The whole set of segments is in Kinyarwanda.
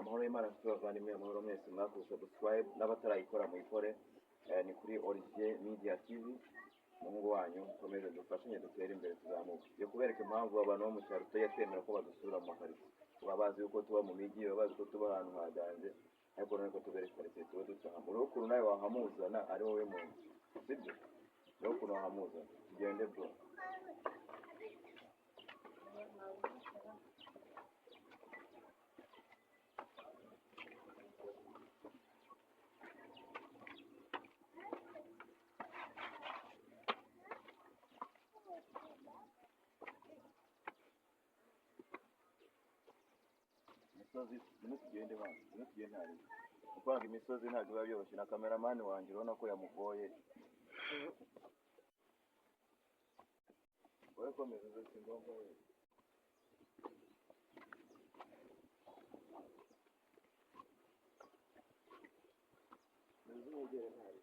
amahoro y'Imana tubavandimwe amahoro mwese mwakoze subscribe n'abatarayikora muyikore ni kuri Olivier Media TV umuhungu wanyu komeze dufashanye dutere imbere tuzamuke yo kubereka impamvu abantu bo mu cyaro twemera ko badusura mu makaritsiye babazi yuko tuba mu migi babazi ko tuba ahantu haganje ariko none ko tubereka karitsiye tuba dutaha muri ukuntu nawe wahamuzana ari wowe muntu sibyo rero ukuntu wahamuzana tugende bro tugende bana tugende hari kwanga imisozi ntabwo biba byoroshye na cameraman wanjye urabona ko yamugoye wowe komeza uze ngombwa we nzumugere ntari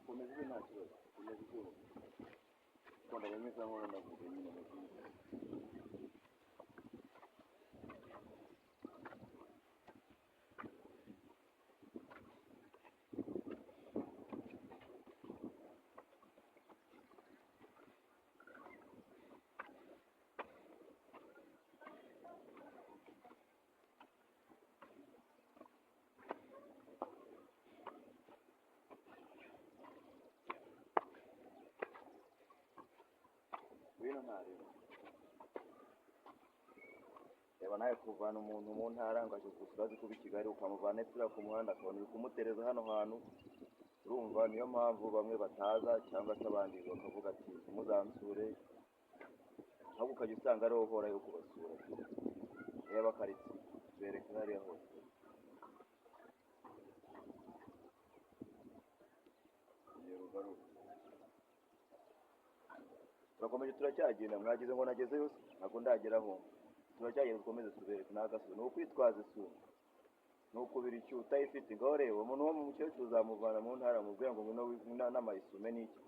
komeza nta kibazo komeza izuba kwanda bameze nk'aho navuze nyine mu bino ntareba reba nawe kuvana umuntu mu ntara ngo aje kusazi kuba i Kigali ukamuvana epfira ku muhanda akabona uri kumutereza hano hantu urumva niyo mpamvu bamwe bataza cyangwa se abandi bakavuga ati muzansure ahubwo ukajya usanga ariho uhora yo kubasura reba karitsiye bereka hariya hose turakomeje turacyagenda mwagize ngo nagezeyo ntabwo ndageraho turacyagenda dukomeze tubereke n'agasozi ni ukwitwaza isura ni ukubira icyo utayifite ngaho reba umuntu wo mu mukecuru uzamuvana mu ntara mubwira ngo ngwino n'amayisume n'iki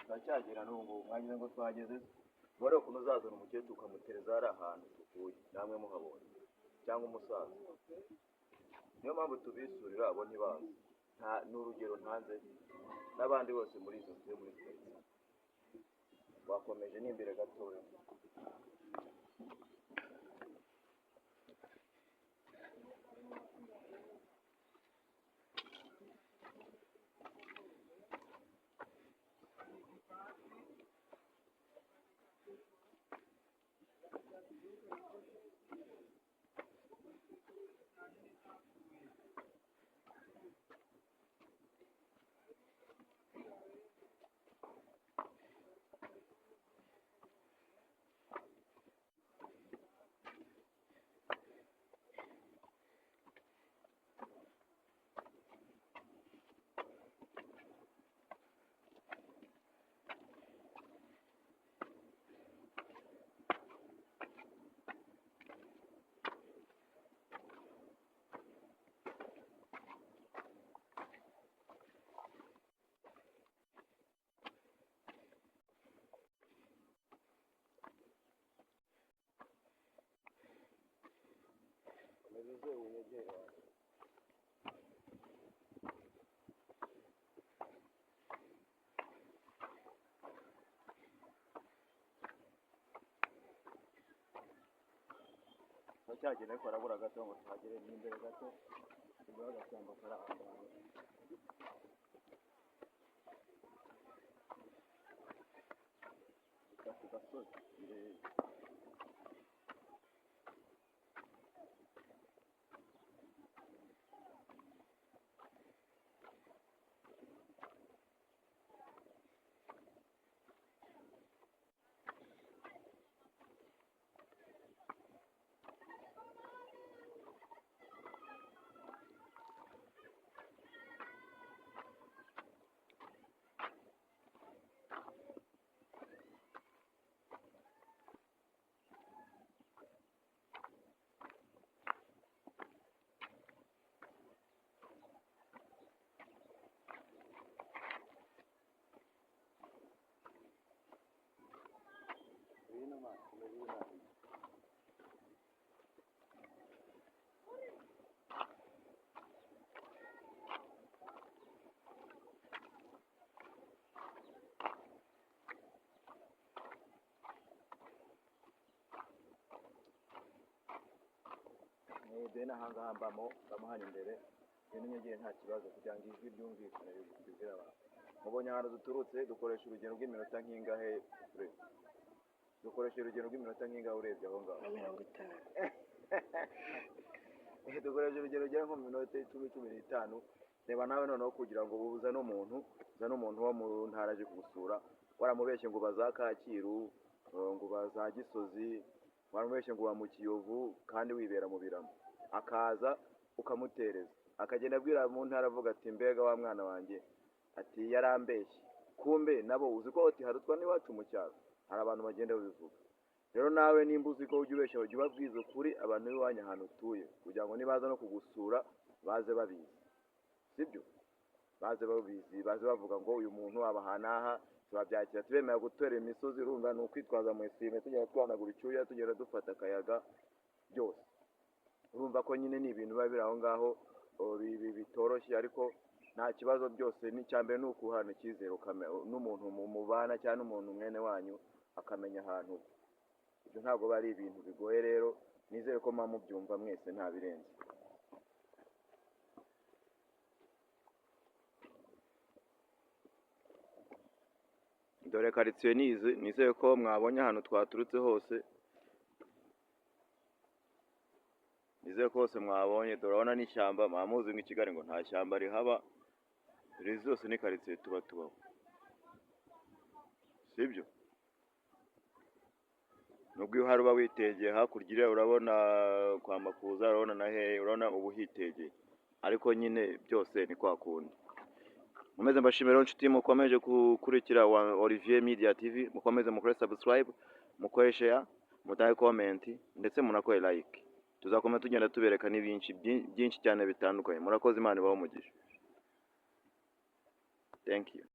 turacyagera n'ubu mwagize ngo twageze bore ukuntu uzazana umukecuru ukamutereza hari ahantu tukuye namwe muhabonye cyangwa umusaza niyo mpamvu tubisurira abo ntibazi n'urugero ntanze n'abandi bose muri izo nzu muri karitsiye wakomeje n'imbere gatoya uze unyegere cyagene ko arabura gato ngo tuhagere n'imbere gato ubwo agashyamba karahangana gasozi dena ahangaha mbamo bamuhana imbere n'inyegere nta kibazo kugira ngo ijwi ryumvikane bizira abantu mubonye ahantu duturutse dukoresha urugero rw'iminota nk'ingahe dukoresha urugero rw'iminota nk'ingahe urebye aho ngaho 50 dukoresha urugero rugera nko mu minota 10-15 reba nawe noneho kugira ngo ubuza n'umuntu wo mu ntara aje kugusura waramubeshye ngo baza Kacyiru ngo baza Gisozi waramubeshye ngo wa mu Kiyovu kandi wibera mu Biramo akaza ukamutereza akagenda abwira mu ntara avuga ati mbega wa mwana wanjye ati yarambeshye kumbe nabo uzi ko ati harutwa n'iwacu mu cyaro hari abantu bagenda babivuga rero nawe nimba uzi ko ujya ubeshya ujya ubabwiza ukuri abantu b'iwanyu ahantu utuye kugira ngo nibaza no kugusura baze babizi sibyo baze bavuga ngo uyu muntu abahanaha tubabyakira tubemera gutera imisozi urumva ni ukwitwaza mu isime tugenda twanagura icyuya tugenda dufata akayaga byose urumva ko nyine ni ibintu biba biri aho ngaho bitoroshye ariko nta kibazo byose n'icyambere ni ukuhana icyizere n'umuntu mubana cyangwa n'umuntu mwene wanyu akamenya ahantu ibyo ntabwo bari ibintu bigoye rero nizere ko mubyumva mwese nta birenze dore karitsiye nizeye ko mwabonye ahantu twaturutse hose nizeye ko hose mwabonye turabona n'ishyamba mwamuzi nk'i Kigali ngo nta shyamba rihaba izi zose ni karitsiye tubaho sibyo nubwo iyo hari uba witegeye hakurya iriya urabona kwa Makuza urabona na hehe urabona ubu hitegeye ariko nyine byose ni kwa kundi mumeze mbashimira inshuti mukomeje gukurikira Olivier Media TV mukomeze mukore subscribe mukore share mudahe comment ndetse munakore like tuzakomeza tugenda tubereka byinshi cyane bitandukanye murakoze Imana ibaho umugisha thank you